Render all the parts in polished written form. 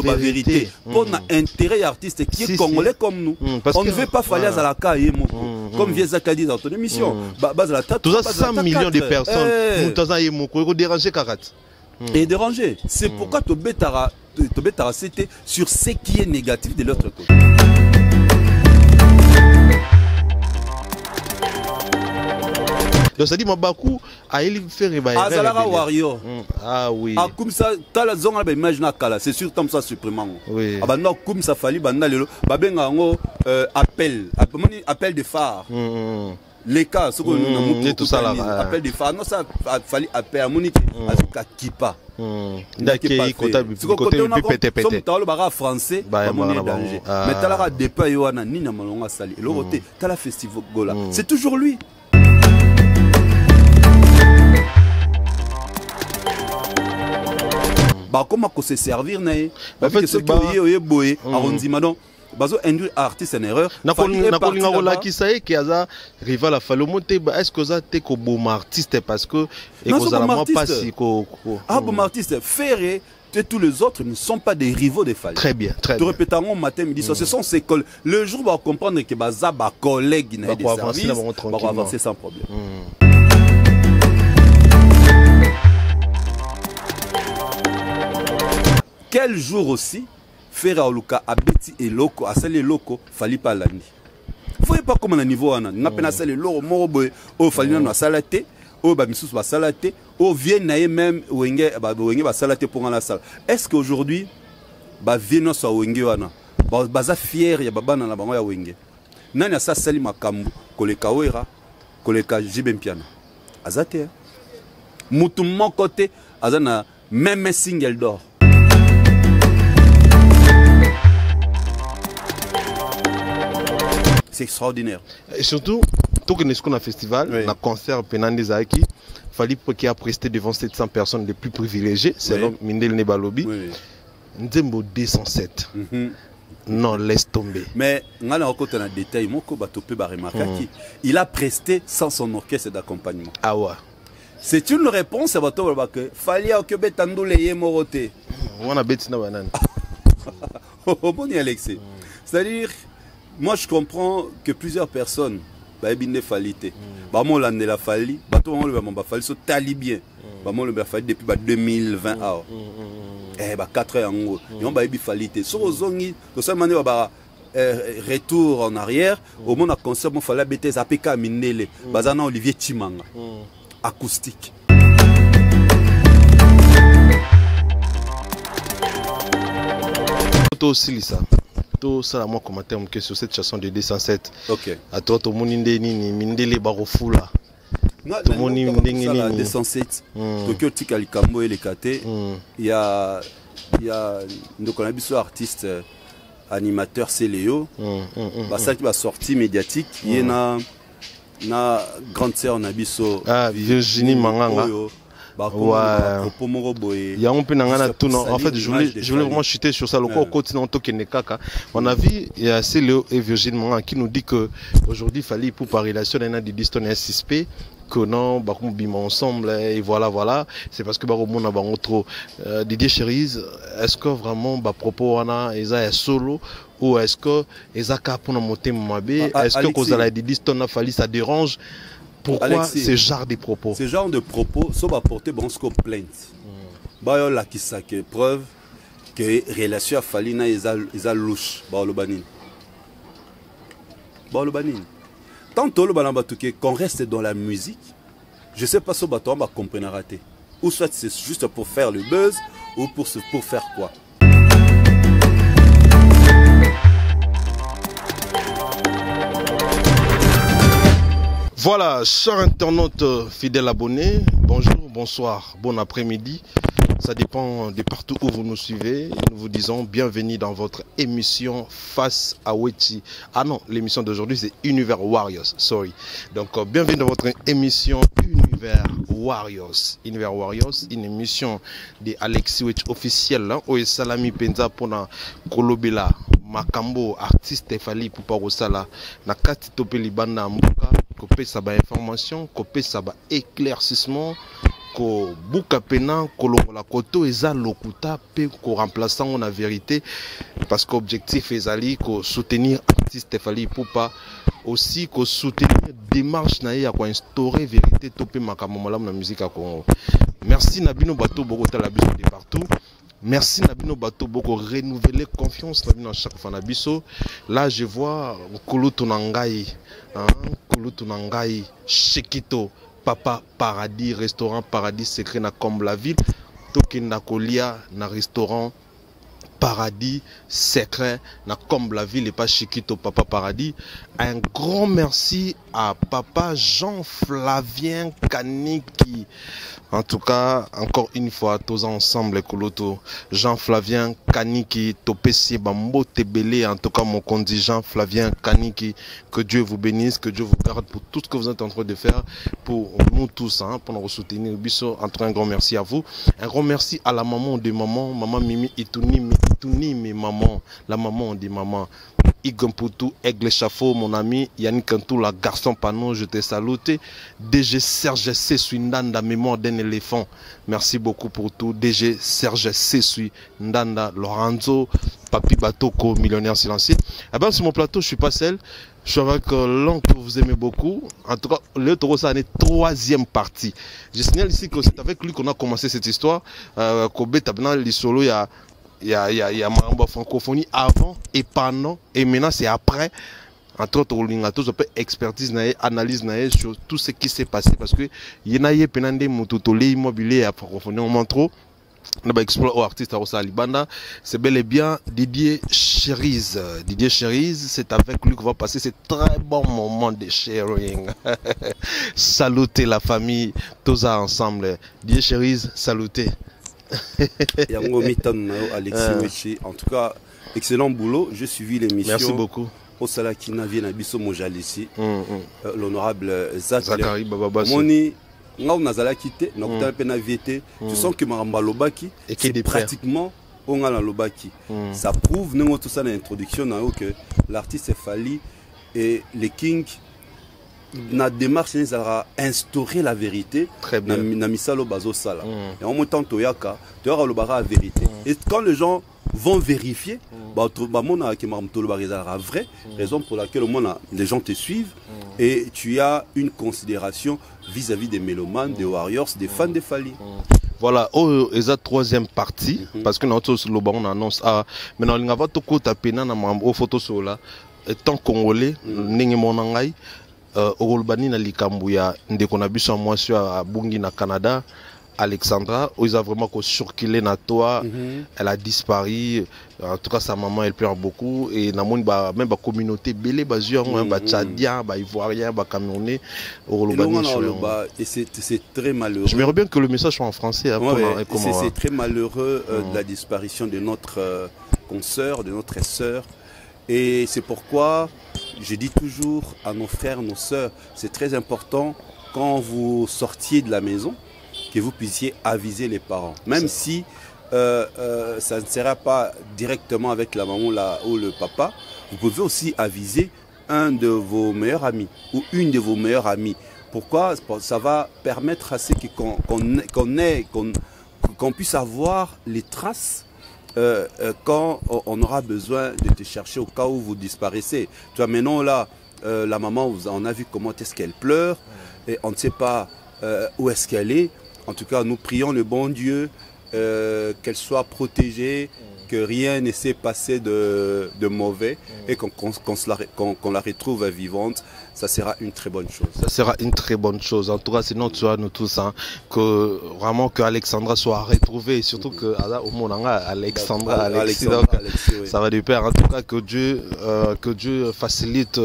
la vérité. Pour intérêt artiste qui est congolais comme nous. On ne veut pas Fally Azalaka et Moko. Comme Viezaka dit dans ton émission. Tout ça 100 millions de personnes. Tout ça Moko. Déranger Karat. Et déranger. C'est pourquoi Tobetara c'était sur ce qui est négatif de l'autre côté. Donc ça dit Mabaku a il fait réveiller. Azalaka Warrior. Ah oui. Ah comme ça tala zonga ba image na kala c'est sûr comme ça supprimant. Oui. Ah bah non comme ça Fally banda lelo ba benga ngo appel de phare. Les cas ce qu'on tout ça là. Appel de phare non ça Fally appel à Monique à Kipa. D'accord, côté pété. Somme talo bara français ba mon danger. Mais tala dépa yoana ni na malonga sali. Le côté tala festival gola. C'est toujours lui. Bah comment se servir naé en fait c'est boye arrondissement donc bazo induire artiste en erreur na kolinga qui ça qui aza rival à Falomonte est-ce que ça te ko bon artiste parce que et que ça la pas si ko bon artiste Ferré et tous les autres ne sont pas des rivaux de Fally. Très bien, très bien. Te répéterons matin midi soir ce sont ces collègues le jour va comprendre que baza ba collègue na des services va avancer sans problème. Quel jour aussi, faire Oluka abeti et loco, à celle loco, Fally pas l'année. Vous voyez pas comment on a niveau on a. On a peine à celle loco, moroboy, au Fally na salaté, au bamisous ba salaté, au vient naé même wenge ba salaté pour la salle. Est-ce qu'aujourd'hui, ba vient so wenge wana, baza fier ya baba na la bango ya wenge. Nani asa sali makambu, koleka wera, koleka jibempiana. Azate. Mutu mon côté, azana même single d'or. C'est extraordinaire. Et surtout, tout que nous avons un festival, un concert Penande Zaki, Fally qui a presté devant 700 personnes les plus privilégiées, c'est l'homme Mindel Nebalobi. Nzembo 207. Non, laisse tomber. Mais on a encore un détail, il a presté sans son orchestre d'accompagnement. Ah ouais. C'est une réponse à votre que Fally a occupé Tandoule et Moroté. On a bêtise na banane. Oh bon Alexis. C'est-à-dire moi, je comprends que plusieurs personnes, Fally, on l'a Fally, on Fally, so talibien, on l'a Fally depuis 2020. Eh, 4 ans en haut. On a Fally. So, ozongi, de cette manière, retour en arrière, au moment où on a concept, on fallait bêter APK Minele, Bazana Olivier Chimanga, acoustique. Aussi, ça. Tout ça, moi, commentaire sur cette chanson de 207. Ok. À toi, tout le monde est Mindele Barofula. Tout le monde est 207. Tokyo Tika Likambo et les KT. Il y a donc on a vu ce artiste animateur c'est Léo. Ça qui va sortir médiatique. Il y a na grande sœur Nabiso. Ah, Virginie Manganga. Ouais. Il y a un peu tout. En fait, je voulais vraiment chuter sur ça. Le corps continent on a vu, il y a Céléo et Virginie Manga qui nous dit que aujourd'hui, il fallait pour par relation, il y a des distances suspects que non, bah on bim ensemble et voilà. C'est parce que bah au monde a trop Didier Cherise. Est-ce que vraiment bah propos on a est solo ou est-ce que Ezaka pour nous monter mabé? Est-ce que cause la des distances Fally ça dérange? Pourquoi Alexis, ce genre de propos? Ce genre de propos sont apportés bon ce plainte. Bah là qui ça que preuve que relation à Fally na isa louche ba le banin. Tant que le balamba qu'on reste dans la musique, je sais pas si on va comprendre rater. Ou soit c'est juste pour faire le buzz ou pour faire quoi. Voilà, chers internautes fidèles abonnés, bonjour, bonsoir, bon après-midi. Ça dépend de partout où vous nous suivez. Nous vous disons bienvenue dans votre émission Face à Weti. Ah non, l'émission d'aujourd'hui c'est Univers Warriors, sorry. Donc bienvenue dans votre émission Univers Warriors. Univers Warriors, une émission de Alexis Weti officielle. Oye Salami Penza pona Kolobela, Makambo, artiste Fally pour Parosala. Na kati topeli banda mbuka, kopé ça ba information, kopé ça ba éclaircissement. ko buka pena kolongola koto eza lokuta pe ko remplaçant na vérité parce qu'objectif ezali ko soutenir artiste Fally Ipupa aussi ko soutenir démarche na ya ko instaurer vérité to pe makambo malamu na musique ya Congo. Merci Nabino Bato Bogota la biso de partout. Merci Nabino Bato Boko renouveler confiance Nabino à chaque fois Nabiso. Là je vois Kulutu Nangai, Kulutu Nangai, Shekito, Papa Paradis, restaurant Paradis secret na comme la ville. Tokenda Kolia na restaurant Paradis secret na comme la ville et pas Chiquito Papa Paradis. Un grand merci à Papa Jean-Flavien Kaniki. En tout cas, encore une fois, tous ensemble, Koloto. Jean-Flavien Kaniki, Topesi Bambo Tebele, en tout cas, mon contingent Flavien Kaniki. Que Dieu vous bénisse, que Dieu vous garde pour tout ce que vous êtes en train de faire, pour nous tous, pour nous soutenir. Bisso, en tout cas, un grand merci à vous. Un grand merci à la maman des mamans, maman Mimi Itouni, mes mamans, la maman des mamans. Igomputu, Aigle Chafo, mon ami, Yannick Antou, la garçon Panon, je te salue. DG Serge Sesui Ndanda, mémoire d'un éléphant. Merci beaucoup pour tout. DG Serge Sesui Ndanda, Lorenzo, Papi Batoko, millionnaire silencieux. Eh bien, sur mon plateau, je suis pas seul. Je suis avec l'oncle que vous aimez beaucoup. En tout cas, le Toro, ça est troisième partie. Je signale ici que c'est avec lui qu'on a commencé cette histoire. Kobe Tabna, l'Isolo, il y a ma francophonie avant et pendant et maintenant c'est après. Entre autres, on peut expertise, analyse sur tout ce qui s'est passé parce que il y a des penandés mototolé immobilier à francophonie on montre trop. On va explorer aux artistes à Rosa Libanda. C'est bel et bien Didier Cherise. Didier Cherise, c'est avec lui qu'on va passer ce très bon moment de sharing. Salutez la famille, tous ensemble. Didier Cherise, salutez. Yango Mitan, Alexis. En tout cas, excellent boulot. J'ai suivi l'émission. Merci beaucoup. Au Salakina Vienabiso Mojalissi, l'honorable Zachary Bababassi. Moni, on a quitté, on a pénalité. Tu sens que Maramba Lobaki, c'est pratiquement on a Lobaki. Ça prouve, nous tout ça dans l'introduction, que l'artiste Fally et les Kings. Na démarche ils a instauré la vérité na misalo bazo sala et en même temps toyaka toyaka le bara la vérité et quand les gens vont vérifier bah mona ki marmto le bara vrai raison pour laquelle les gens te suivent et tu as une considération vis-à-vis des mélomanes, des warriors, des fans de Fally. Voilà, et la troisième partie parce que notre le on annonce maintenant il va to ko tapena na mambo photo sola étant congolais ningi monangai Orolbani na likambu ya ndeko na biso mwasi à Bungi na Canada, Alexandra, où ils ont vraiment circulé na toi, elle a disparu. En tout cas sa maman elle pleure beaucoup et na même ba communauté belé bazur ba tchadien, ba ivoirien, ba camerounais Orolbani et c'est très malheureux. Je me bien que le message soit en français c'est très malheureux de la disparition de notre consoeur, de notre sœur. Et c'est pourquoi je dis toujours à nos frères, nos sœurs, c'est très important quand vous sortiez de la maison, que vous puissiez aviser les parents. Même si ça ne sera pas directement avec la maman ou le papa, vous pouvez aussi aviser un de vos meilleurs amis ou une de vos meilleures amies. Pourquoi? Ça va permettre à ce qu'on puisse avoir les traces quand on aura besoin de te chercher au cas où vous disparaissez. Tu vois, maintenant là, la maman, on a vu comment est-ce qu'elle pleure et on ne sait pas où est-ce qu'elle est. En tout cas, nous prions le bon Dieu qu'elle soit protégée, que rien ne s'est passé de mauvais et qu'on la retrouve vivante. Ça sera une très bonne chose. Ça sera une très bonne chose. En tout cas, c'est notre choix, nous tous, que vraiment que Alexandra soit retrouvée et surtout que au monde Alexandra, ça va de pair. En tout cas, que Dieu facilite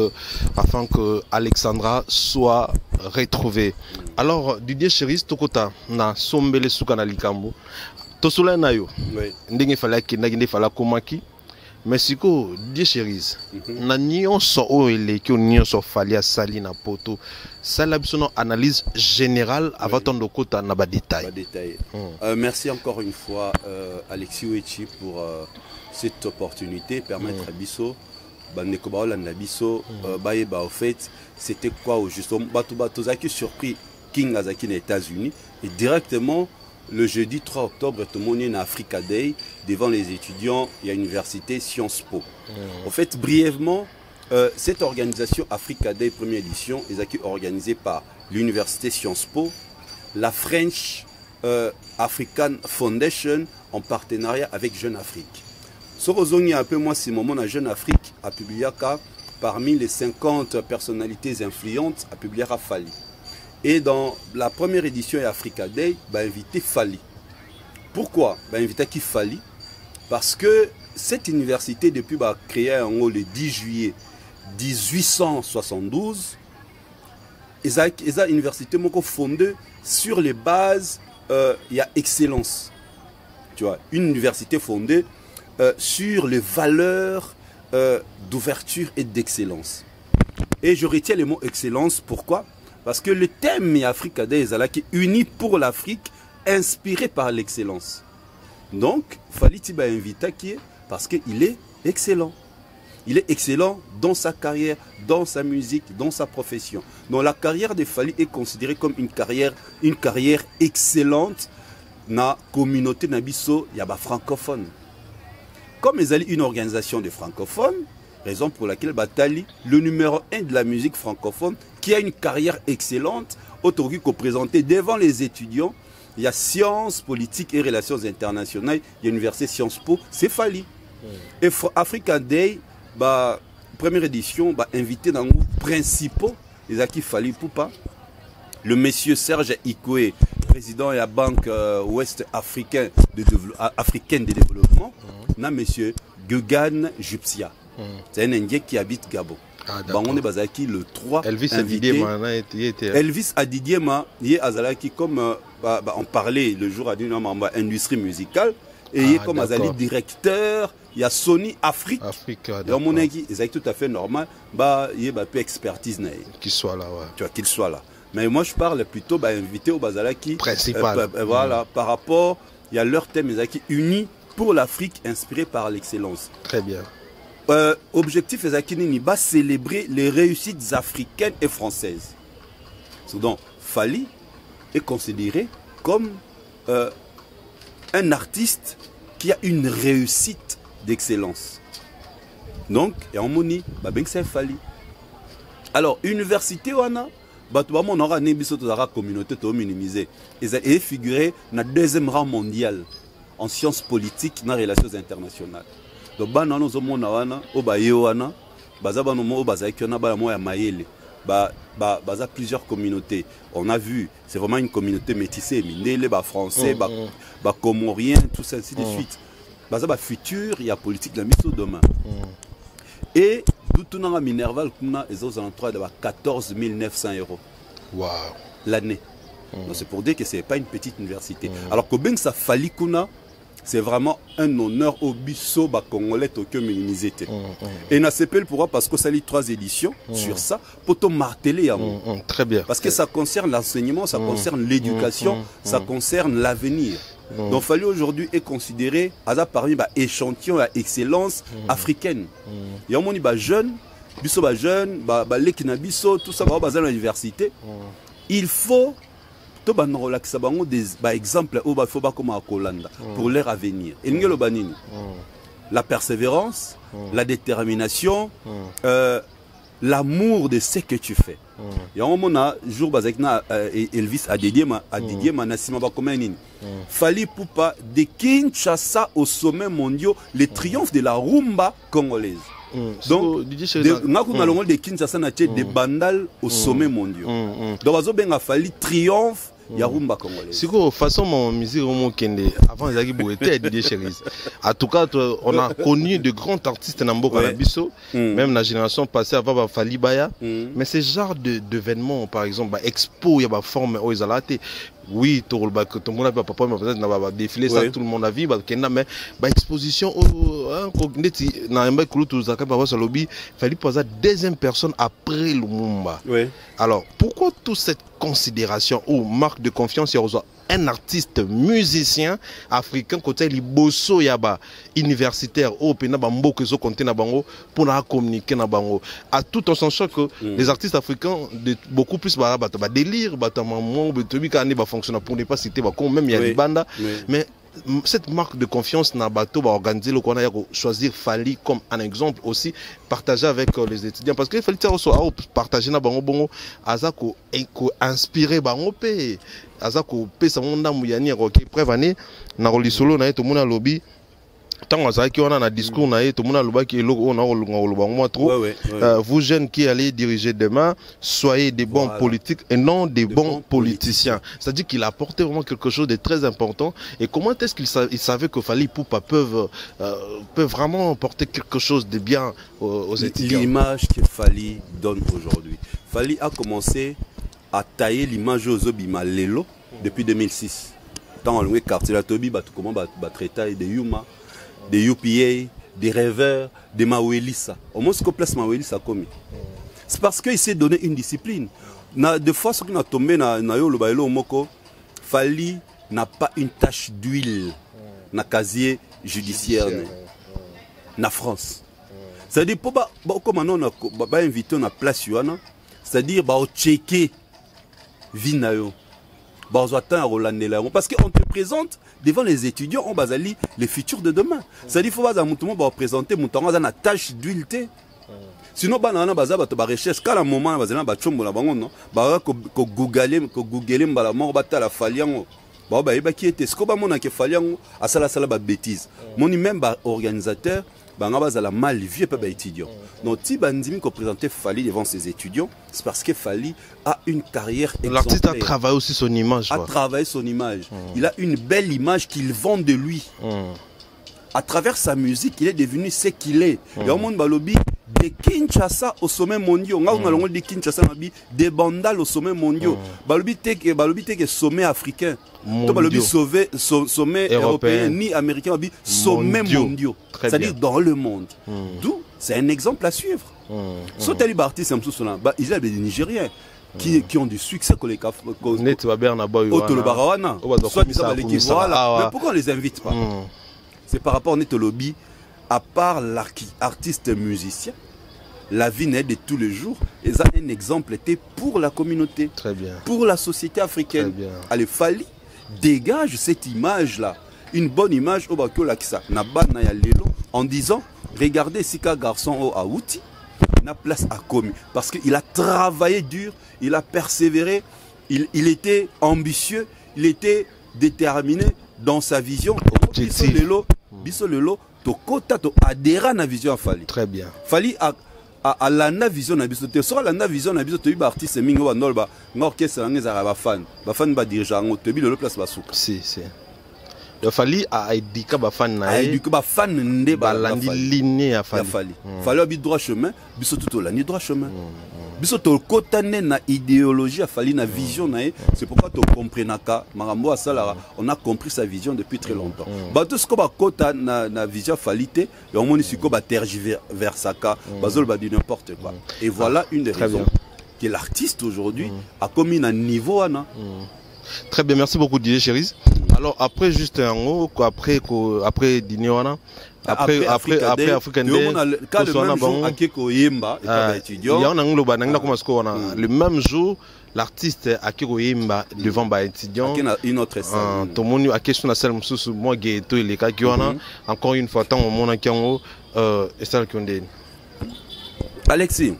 afin que Alexandra soit retrouvée. Alors, Didier Cherise, Tokota, na sombele suka na likambo. Tosula na yo. Ndenge fala ki fala komaki. Mais si ko Didier Cherise, na nyonso o eleki o nyonso Fally asali na poto. Ça la biso analyse générale avant de kota na ba détail. Merci encore une fois Alexis Wechi pour cette opportunité permettre à biso bandeko ba Hollande biso ba au fait c'était quoi au juste bato zaki surpris King Azaki aux États-Unis. Et directement, le jeudi 3 octobre, tout le monde est à Africa Day devant les étudiants à l'université Sciences Po. En fait, brièvement, cette organisation Africa Day première édition est organisée par l'université Sciences Po, la French African Foundation en partenariat avec Jeune Afrique. Ce que un peu moins, c'est moment à Jeune Afrique a publié parmi les 50 personnalités influentes a publié à Fali. Et dans la première édition d'Africa Day, invité Fali. Pourquoi invité qui Fali? Parce que cette université, depuis créée le 10 juillet 1872, est une université fondée sur les bases il y a excellence. Tu vois, une université fondée sur les valeurs d'ouverture et d'excellence. Et je retiens le mot excellence, pourquoi? Parce que le thème Africa Day est uni pour l'Afrique, inspiré par l'excellence. Donc, Fali Tiba invita qui est parce qu'il est excellent. Il est excellent dans sa carrière, dans sa musique, dans sa profession. Donc la carrière de Fali est considérée comme une carrière excellente dans la communauté Nabiso Yaba francophone. Comme ils allaient une organisation de francophones, raison pour laquelle Batali, le numéro 1 de la musique francophone, qui a une carrière excellente, autorisé qu'on présentait devant les étudiants, il y a sciences, politiques et relations internationales, il y a l'université Sciences Po, c'est Fali. Et Africa Day, première édition, invité dans les principaux, les acquis Fali Poupa, le monsieur Serge Ikwe, président de la Banque Ouest africaine de développement, na monsieur Gugan Jupsia. C'est un Indien qui habite Gabon. On est basé le 3. Elvis Adidiema, Elvis Adidiema, il est Azalaki comme on parlait le jour à d'une industrie musicale et il est comme Azali directeur. Il y a Sony Afrique. Et à mon avis, c'est tout à fait normal. Il y a un peu expertise. Qu'il soit là, ouais. Tu vois, qu'il soit là. Mais moi, je parle plutôt invité au Bazalaki. Principal. Voilà, par rapport, il y a leur thème qui uni pour l'Afrique, inspiré par l'excellence. Très bien. Objectif Ezakini va célébrer les réussites africaines et françaises. Donc, Fali est considéré comme un artiste qui a une réussite d'excellence. Donc, et en moni, c'est Fali. Alors, université wana, on aura une communauté minimisée. Et figuré dans le deuxième rang mondial en sciences politiques et en relations internationales. Donc, nous avons plusieurs communautés. On a vu, c'est vraiment une communauté métissée, les français, les comoriens, tout ça, ainsi de suite. Le futur, il y a politique de la mise demain. Et tout le monde Minerval, ils ont en 14 900 €. Wow. L'année. C'est pour dire que ce n'est pas une petite université. Alors que bien ça Fali Kuna, c'est vraiment un honneur au bisso congolais Tokyo minimisé. Et on s'appelle pourquoi? Parce que ça lit 3 éditions sur ça pour te marteler. Très bien. Parce que ça concerne l'enseignement, ça concerne l'éducation, ça concerne l'avenir. Donc Fali aujourd'hui est considéré parmi échantillon à excellence africaine. Il y a un monde jeune, bisso jeune, l'équina bisso, tout ça va à l'université. Il faut des exemples pour leur avenir. La persévérance, la détermination, l'amour de ce que tu fais. Il y a un moment, jour Elvis Adidiema Nassima Bakomenini. Fali Poupa de Kinshasa au sommet mondial, le triomphe de la rumba congolaise. Donc, nous avons de Kinshasa des bandales au sommet mondial. Donc, nous avons Fali triomphe. Yarumba congolais. C'est quoi façon mon musique avant les Boété Didier Cherise. En tout cas, on a connu de grands artistes dans Mboka Nabiso, même la génération passée avant Fali Baya. Mais ce genre d'événements, par exemple, expo, il y a une forme où ils ont été. Oui, tout le monde a papa, mais peut-être n'a pas défilé ça, tout le monde a vu, mais exposition, Fali poser deuxième personne après Lumumba. Alors, pourquoi toute cette considération ou marque de confiance un artiste musicien africain côté liboso yaba universitaire au pena bambo que zo compter na bango pour na communiquer na bango à tout en sachant que les artistes africains beaucoup plus ba délire ba maman betobi ka ne ba fonctionner pour ne pas citer ba comme même il y a des bandes mais cette marque de confiance na bateau va organiser le qu'on a choisir Fally comme un exemple aussi partager avec les étudiants parce que Fally aussi partager na bango bongo azako inspirer bango pe azako pe sa monde muyani OK preuve année na rolisolo na to mona lobby tant azaki on a un discours na to mona loba ki eloko on a loba moi trop vous jeunes qui allez diriger demain soyez des bons politiques et non des bons politiciens. C'est-à-dire qu'il a apporté vraiment quelque chose de très important et comment est-ce qu'il savait que Fally Ipupa peuvent vraiment porter quelque chose de bien aux étudiants. L'image que Fally donne aujourd'hui. Fally a commencé à tailler l'image aux Obima Lelo depuis 2006. Tant on quartier la Tobi comment traiter des Yuma des UPA, des rêveurs, des Mawelissa. Au moins, ce qu'on place Mawelissa comme. C'est parce qu'il s'est donné une discipline. Des fois, ce qu'on a tombé dans le bailo moko, Fally n'a pas une tache d'huile dans le casier judiciaire na France. C'est-à-dire, comme on a invité na place yuana, c'est-à-dire, on checker vinayo. Parce qu'on te présente devant les étudiants, on bazali les futurs de demain. C'est-à-dire qu'il faut présenter mon temps à tâche d'huile. Sinon, on a des recherches. Quand à un moment, on a la falian. Qui était ce qu'on a fait à la bêtise. Mon même organisateur. La mal vieux pas étudiant. Donc si bandimi qu'on présentait Fally devant ses étudiants, c'est parce que Fally a une carrière exemplaire. L'artiste a travaillé aussi son image. A travaillé son image. Il a une belle image qu'il vend de lui. À travers sa musique, il est devenu ce qu'il est. Il y a un monde balobi de Kinshasa au sommet mondial. On a le de Kinshasa des bandales au sommet mondial. Balobi que sommet africain. Balobi sommet européen ni américain, sommet mondial. C'est-à-dire dans le monde. D'où c'est un exemple à suivre. Soit les artistes, il y a des Nigériens qui ont du succès que les Soit mais pourquoi on les invite pas? C'est par rapport à notre lobby, à part l'artiste musicien, la vie n'est de tous les jours. Et ça, un exemple était pour la communauté, pour la société africaine. Allez, Fally dégage cette image-là, une bonne image au Bakio Lakisa, en disant, regardez Sika garçon au Aouti, na place à Komi. Parce qu'il a travaillé dur, il a persévéré, il était ambitieux, il était déterminé dans sa vision. Biso lelo to kota to adhéré na vision à Fally. Très bien. Fally a la vision na biso te so la vision na biso to bi artiste mingo ba nolba ngorchestre ngeza ba fan ba dirigeant to bi le place ba souka. Si. Le Fally a éduqué ba fan na éduqué ba fan ndé ba landi ligne à Fally. Fally a bi droit chemin, biso tout la ni droit chemin. Biso to kotane na idéologie à Fally na vision na c'est pourquoi to comprenaka marambo a salara on a compris sa vision depuis très longtemps. Ba tout ce ko ba kota na vision Fally té et on moni siko ba tergiversaka bazol ba di n'importe quoi. Et voilà une des raisons que l'artiste aujourd'hui a commis un niveau ana. Très bien, merci beaucoup DJ Cherise. Alors après juste un mot après dîner wana après African Day le même jour l'artiste a Yemba devant ba étudiant une autre scène to moni a question na salle mususu moi geto ile ka kiwana encore une fois tant mona kiango Estelle Kondé Alexis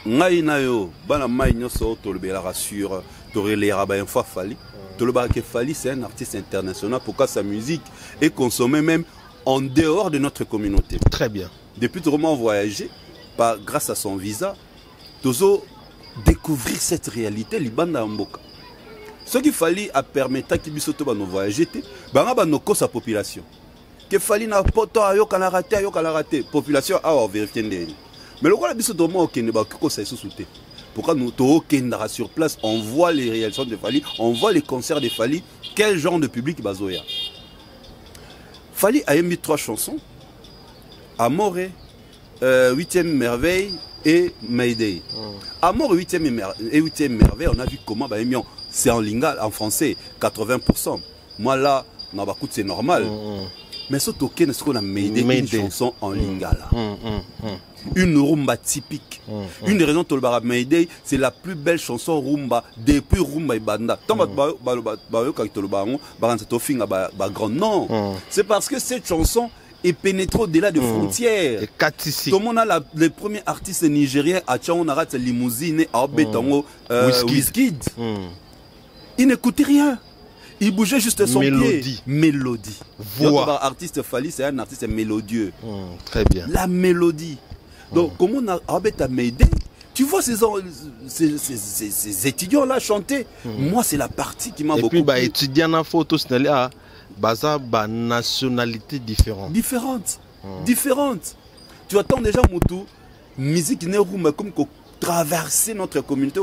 ngai na yo bana mai nyoso to le rassure to relera ba une fois Fally to le ba que Fally c'est un artiste international pourquoi sa musique est consommée même en dehors de notre communauté. Très bien. Depuis vraiment voyager, grâce à son visa, Tozo découvrir cette réalité Libanda Mboka. Ce qu'il fallait à permettre qu'il puisse voyager, sa population. Que fallait na poto ayo kana raté population a vérifier ndeni. Mais le quoi biso domo okende ba ko sa sous-souté. Pourquoi nous okendara sur place, on voit les réalisations de Fally, on voit les concerts de Fally, quel genre de public bazoya. Fally a émis 3 chansons, Amore, 8e merveille et Mayday. Amore 8e merveille, on a vu comment bah, c'est en lingala, en français, 80%. Moi là, c'est normal. Mais ce token, c'est qu'on a made une chanson en lingala. Une rumba typique. Une des raisons pour le Mayday, c'est la plus belle chanson rumba depuis rumba et banda. Non, c'est parce que cette chanson est pénétrée au-delà des frontières. Tout le monde a les premiers artistes nigériens à Tchaonarat, Limousine, Arbetango, Wizkid. Ils n'écoutaient rien. Il bougeait juste son pied. Mélodie. Voix. Artiste Fally, c'est un artiste mélodieux. Très bien. La mélodie. Donc, comment on a Abet Amédé, tu vois ces étudiants-là chanter. Moi, c'est la partie qui m'a beaucoup plu. Et puis, étudiants en photo, c'est nationalité différente. Différente. Tu attends déjà, Moutou, musique n'est comme traverser notre communauté,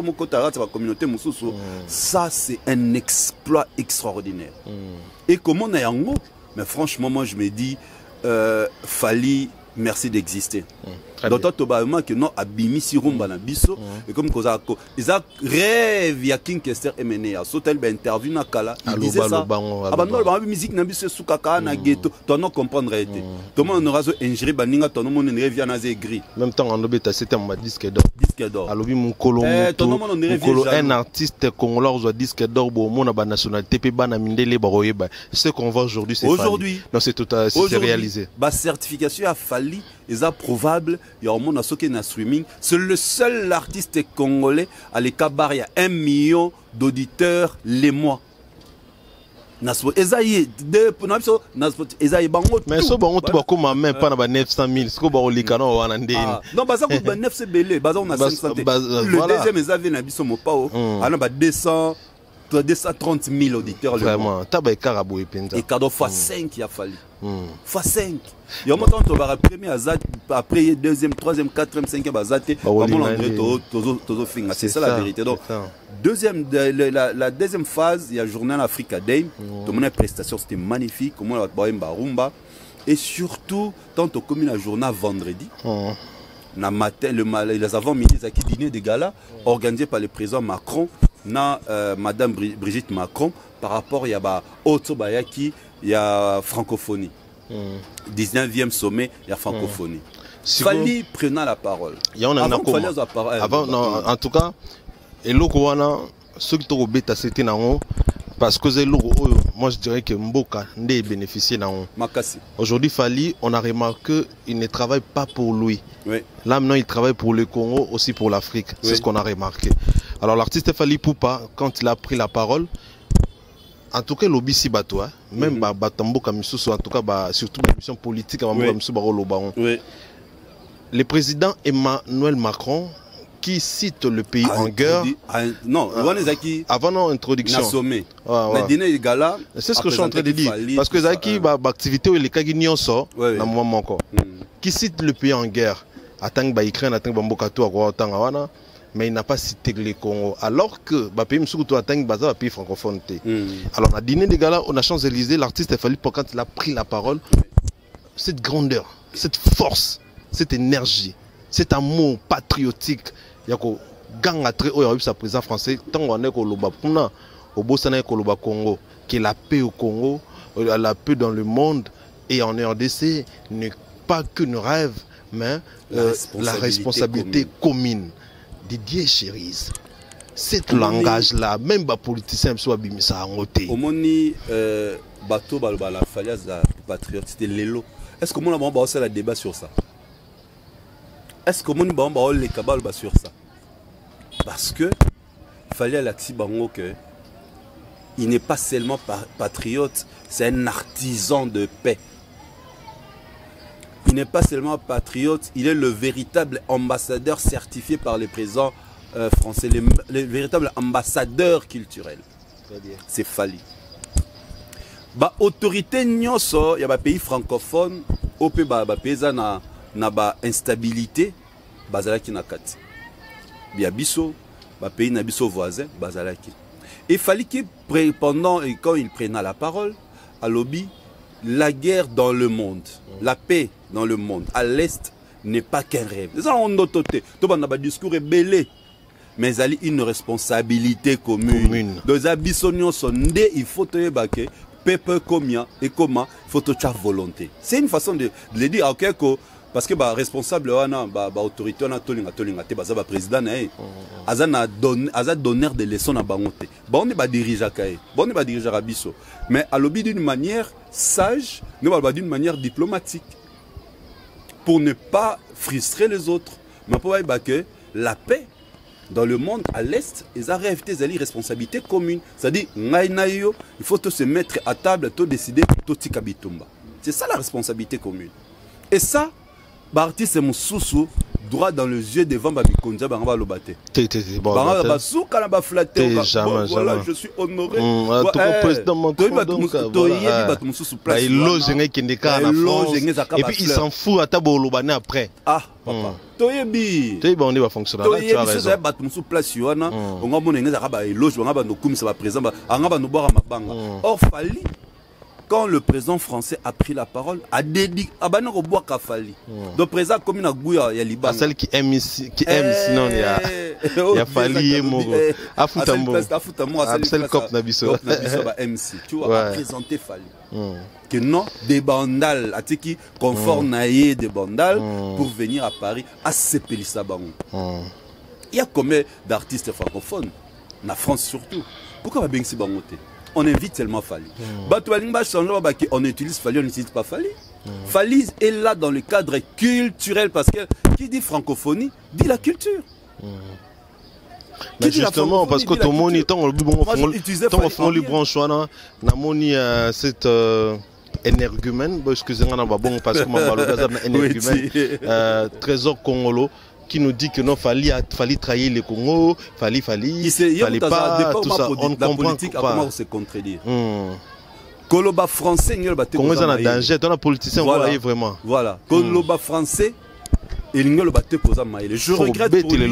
ça c'est un exploit extraordinaire. Et comment on a un mot, mais franchement, moi je me dis, Fally, merci d'exister. D'autant que non abimi si rumba na biso et comme cause ils a rêve ya King Kester MNA sautel ba interview na kala il disait ça abandon ba musique na biso sukaka na ghetto toi non comprendre été tout le monde aura zo ingérer baninga tout le monde ne revient na gris même temps en obeta c'était un disque d'or alobi mon colo un artiste congolais reçoit disque d'or bo mona ba nationalité pe bana mindele ba royeba ce qu'on voit aujourd'hui c'est non c'est tout c'est réalisé ba certification a Fally ils a probable il y a un monde à streaming. C'est le seul artiste congolais à l'écart, il y a 1 million d'auditeurs les mois. Mais so bango to bakoma même pas na 900 000 siko ba olika no wana ndeni non baza ko ba 900 belé baza on a 500 le deuxième ezave na biso mopao ana ba 230 000 auditeurs vraiment taba ekarabo epenza et cadeau fois 5 il a fallu fois 5 il y a un moment où premier azat après deuxième troisième quatrième cinquième azat c'est ça la vérité. Donc la deuxième phase il y a Journal Africa Day tout mon prestation c'était magnifique comment on va rumba et surtout tant au commune la journée vendredi na matin les avant-midi qui dîner de gala organisé par le président Macron na madame Brigitte Macron par rapport il y a Otobayaki il y a francophonie 19e sommet il y a francophonie Fally prenant la parole avant non en tout cas et lokowana ceux qui t'ont bêta c'était nango parce que moi je dirais que Mboka n'est bénéficié aujourd'hui Fally on a remarqué il ne travaille pas pour lui là maintenant il travaille pour le Congo aussi pour l'Afrique c'est ce qu'on a remarqué. Alors l'artiste Fally Poupa quand il a pris la parole en tout cas lobby si bato même batambo comme en tout cas surtout les missions politiques le président Emmanuel Macron qui cite le pays en guerre non avant notre introduction c'est ce que je suis en train de dire parce que Zaki activité les Kaginion sort dans moment encore qui cite le pays en guerre attend Ukraine attend Bambokato à mais il n'a pas cité le Congo alors que pays Msukuto attend Baza pays francophone. Alors à dîner des gars on a Champs-Élysées l'artiste Fally quand il a pris la parole cette grandeur cette force cette énergie cet amour patriotique yako ganga très haut sa président français tant on est koloba puna au bosana koloba Congo que la paix au Congo la paix dans le monde et en RDC n'est pas qu'une rêve mais la responsabilité commune. Didier Chérise cet langage là même ba politicien soit bimisa ngoté omoni bateau balbala Fally za patriote c'était lelo est-ce que mon a ba la débat sur ça est-ce que mon ba le kabal ba sur ça parce que Fally a l'axi bango que il n'est pas seulement patriote c'est un artisan de paix. Il n'est pas seulement patriote, il est le véritable ambassadeur certifié par les présidents français, le véritable ambassadeur culturel. C'est Fally. Ba autorité nyonso, il y a des pays francophones, au pays na instabilité, bazalaki na kati. Bia biso, ba pays na biso voisin, bazalaki. Et Fally qui pendant et quand il prenait la parole, à lobby la guerre dans le monde, la paix dans le monde, à l'Est, n'est pas qu'un rêve. Ça, on a un discours rebellé. mais il y a une responsabilité commune. Donc il faut te baquer peuple combien et comment il faut te faire volonté. C'est une façon de le dire ok parce que bah responsable autorité on a tolinga te ba président azana donneur de leçons na bangote. Ba on est ba dirigeant kae. Ba on est ba dirigeant rabiso. Mais à l'objet d'une manière sage, nous va d'une manière diplomatique pour ne pas frustrer les autres. Mais pour que la paix dans le monde à l'Est, ils arrivent à des responsabilités communes. C'est-à-dire, il faut se mettre à table, tout décider, tout tikabitumba. C'est ça la responsabilité commune. Et ça, l'artiste est mon sous droit dans les yeux devant Babikonja, Banga Lobate. Voilà, je suis honoré. Et puis il s'en fout à Tabolobane après. Ah, papa. Toyebi. On va fonctionner. Tu as raison. On va monter un éloge, on va nous comme ça va présent, on va nous boire à Mabanga. Or, Fali, quand le président français a pris la parole, a dédié à Banero Boaka Fali. Le président comme une Gouya, il y a Liban. Celle qui aime sinon il y a Fali et Mogo. Afutamo. Celle cop Nabiso. MC. Tu vois, présenter Fali. Que non, des bandales, à qui conforme naïe des bandales pour venir à Paris à Sepelisabango. Il y a combien d'artistes francophones, en France surtout. Pourquoi va bien si bangote? On invite tellement Fali. On utilise Fali, on n'utilise pas Fali. Fali est là dans le cadre culturel parce que qui dit francophonie dit la culture. Mais justement, parce que tout le monde est en le branchement, cette énergumène, excusez-moi, parce que énergumène, Trésor Congolo, qui nous dit que non, fallait trahir le Congo, fallait pas, tout ça. On comprend politique pas. Comment se contredire. Koloba français, il y a un danger, dans la politicien, voilà, vraiment. Voilà. Koloba français, il y a un je regrette pour lui.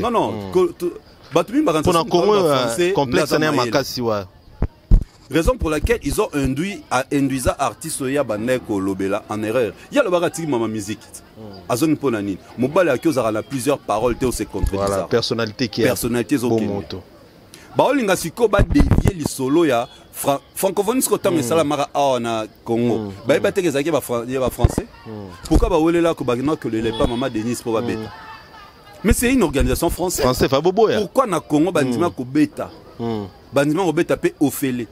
Non, non. Pour un Congo complexe, raison pour laquelle ils ont induit artiste ya baneko lobela en erreur. Il y a le baratiki mama musique. Azon ponani. Mobala ki ozara plusieurs paroles te se contredire. Voilà, personnalité qui est personnalité zomoto. Ba olinga siko ba dévier li solo ya francophonie ko tam sala mara na Congo. Ba ba te kezaki ba français. Pourquoi ba olela ko ba que le pas maman Denise pour ba beta. Mais c'est une organisation française. Français fa bobo ya. Pourquoi na Congo bandima ko beta? Bandima ko beta pe ofele.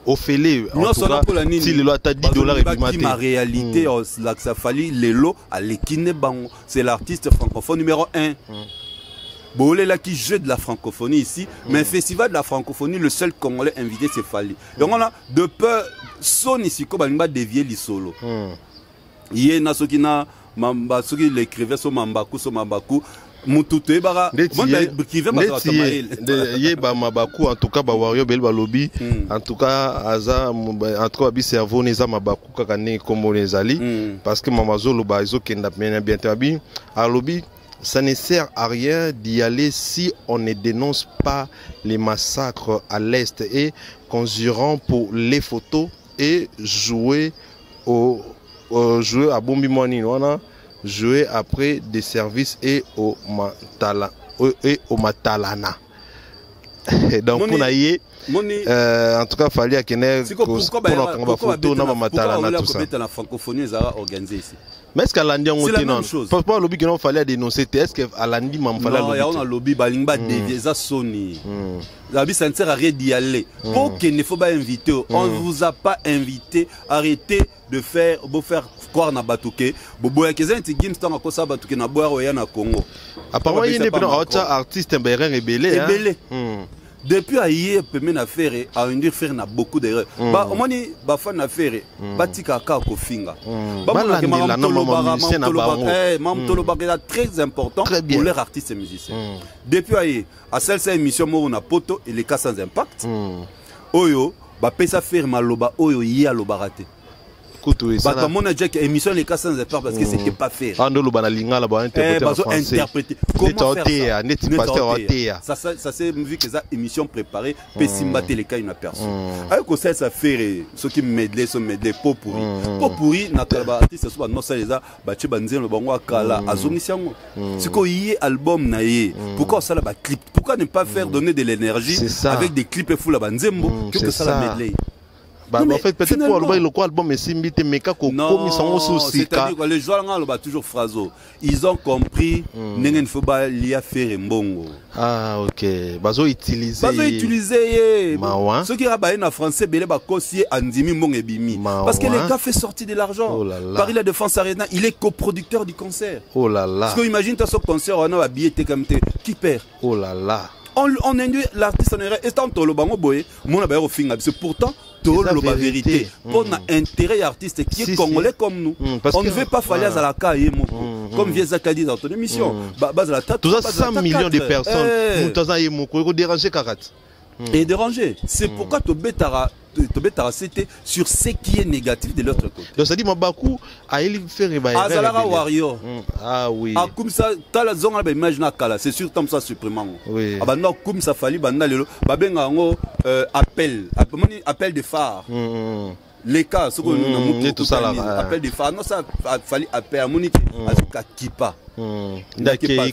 Ofele en tout cas si le loi t'a $10 et bimaté. Ma réalité là que ça fallait lelo à l'ekine bango, c'est l'artiste francophone numéro 1. Bolé là qui joue de la francophonie ici, mais festival de la francophonie le seul congolais invité c'est Fali. Donc on a de peur son ici ko banima dévier li solo. Yé na sokina mamba soki l'écrivait so mambaku Moutouté bara Mabaku en tout cas Bawario Belba lobby en tout cas aza en tout cas bi cerveau neza Mabaku kakane comme les ali parce que mamazo loba izo kenda bien tabi à lobby ça ne sert à rien d'y aller si on ne dénonce pas les massacres à l'est et conjurant pour les photos et jouer à Bombi Moani jouer après des services et au Matalana. Donc pour naïe en tout cas fallait qu'il ait pour photo na Matalana tout ça. La francophonie est organisée ici. Mais est-ce qu'à l'Andi on était non? Pas lobby qu'il fallait dénoncer. Est-ce qu'à l'Andi m'en fallait lobby? Non, il y a un lobby balingba des Sony. La vie ça ne sert à rien d'y aller. Pour qu'il ne faut pas inviter. On ne vous a pas invité. Arrêtez de faire croire na batuke. Boboya keza ntigim stanga kosa batuke na boya oya na Congo. Apparemment il n'est pas un artiste un bérin rebellé. Depuis aïe peut na faire à induire faire na beaucoup d'erreurs. Ba omoni ba fan na faire batika ka ko finga. Ba la mamtolo très important pour les artistes et musiciens. Depuis aïe à celle émission mo na poto et les cas sans impact. Oyo ba pesa faire maloba oyo yi aloba raté. kutu et ça bah mon a dit que émission les cas sans effort parce que c'était pas fait ah non le banalinga là bas interpréter comment faire ça ça c'est vu que ça émission préparée pessimba les cas une personne avec ça fait ce qui medley so medley pourri na kalba artiste so non ça les a bachi banzelo bango akala azongisiango siko yi album na ye pourquoi ça là ba clip pourquoi ne pas faire donner de l'énergie avec des clips et fou la banzembo que ça la medley. Bah, en fait, peut-être pour le album, mais si mbite meka ko komi sango souci. C'est-à-dire que les joueurs là toujours phraso. Ils ont compris n'engen faut pas lier faire mbongo. Ah OK. Bazo utiliser. Ceux qui rabaillent en français belé ba kosier andimi mbongo bimi. Parce que les gars fait sortir de l'argent. Paris La Défense Arena, il est coproducteur du concert. Oh là là. Parce que imagine toi ce concert on a habillé comme qui perd. Oh là là. On induit l'artiste en erreur. Et tant que le bango boy, mon abaye au finger. C'est pourtant la vérité. Pour un intérêt artiste qui est congolais comme nous. On ne veut pas falloir à la caille, comme Viezaka dit dans ton émission. Tout ça 100 millions de personnes. Déranger Karat. Et déranger. C'est pourquoi tu bêtara c'était sur ce qui est négatif de l'autre côté. Donc ça dit Mabakou a il fait réveiller. Azalara Warrior. Ah oui. Ah comme ça tala zonga ba image na kala c'est sûr comme ça supprimant. Oui. Ah bah non comme ça fali banda lelo ba benga ngo appel de phare. Les cas ce qu'on tout ça là appel de phare non ça fali appel à monique à kipa. D'accord,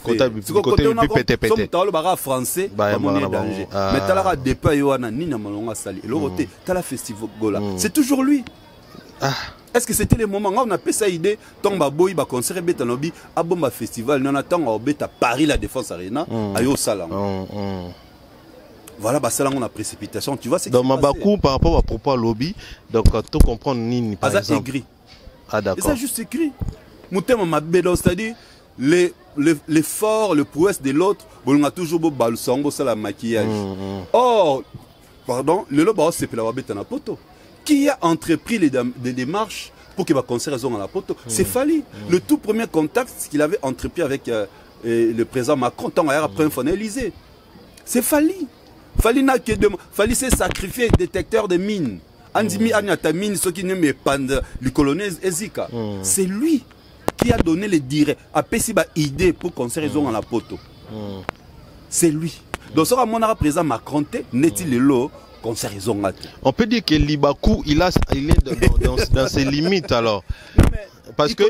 côté pété. Dans le bara français, danger. Mais t'as la départ yoana ni na malonga sali. Et l'autre t'as la festival gola. C'est toujours lui. Est-ce que c'était le moment où on a fait ça idée tomba boy ba concert betanobi abomba festival non attend au beta Paris La Défense Arena ayo sala. Voilà bah ça là on a précipitation, tu vois c'est dans Mabakou par rapport à propos à lobby donc tout comprendre nini par exemple. Écrit. Ah d'accord. Et ça juste écrit. Moutem ma bédo c'est-à-dire l'effort, le prouesse de l'autre, on a toujours beau balsango, ça la maquillage. Or, pardon, le lobo c'est pour la bête en poto. Qui a entrepris les démarches pour qu'il va concert à la poto? C'est Fali. Le tout premier contact qu'il avait entrepris avec le président Macron, tant après un phone Élysée. C'est Fali. Fali s'est sacrifié détecteur de mines. Andimi Agnata mine, ceux qui ne me pendent le colonel Ezika. C'est lui qui a donné les directs, a Pessiba idée pour concert à la poto. C'est lui. Donc, ça, mon président Macron, n'est-il le lot concert on peut dire que Libakou, il est dans ses limites alors. Parce que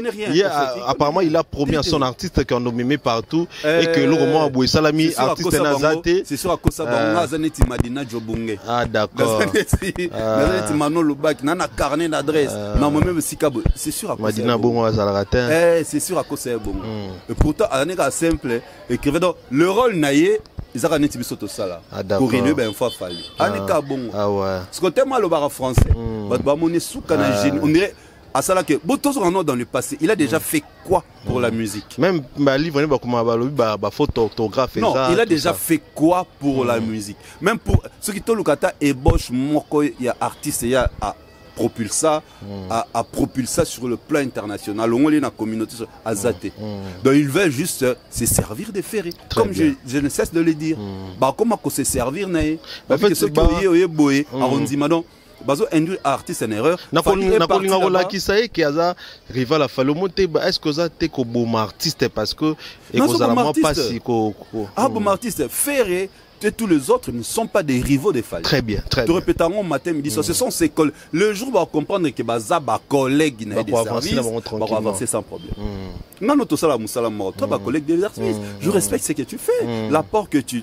apparemment il a promis à son artiste qu'on nommé partout et que le roman Aboué Salami artiste Nazate c'est sûr à cause ça Nazaneti Madina Jobunge. Ah d'accord. Nazaneti Mano Lubak nana carnet d'adresse non même Sikabo c'est sûr à cause Madina Bongo Azalaratin. C'est sûr à cause c'est bon. Et pourtant aneka simple écrivait donc le rôle naïe ils ont neti biso to sala pour réunir ben fois fallu aneka bon. Ah ouais. Ce côté mal le bar français ba moné souka na génie on dirait à ça là que dans le passé, il a déjà fait quoi pour la musique? Même livre faute orthographe. Non, il a déjà fait quoi pour la musique? Même pour ceux qui t'ont l'ocata ébauche moko il y a artiste il y a à propulser à propulser sur le plan international. On est dans la communauté azate. Donc il veut juste se servir des ferries. Comme je ne cesse de le dire. Bah comment qu'on se servir naïe? En fait ceux qui ont boé arrondissement bazo induit artiste en erreur. Est-ce que ça t'es comme bon artiste parce que bon artiste ferré tous les autres ne sont pas des rivaux de Fali. Très bien, très bien. Te répéterons matin, midi, ce sont ces collègues. Le jour, on va comprendre que Baza, collègue, n'a des services, on va avancer sans problème. Non, non, tout ça, toi, collègue des services, je respecte ce que tu fais, l'apport que tu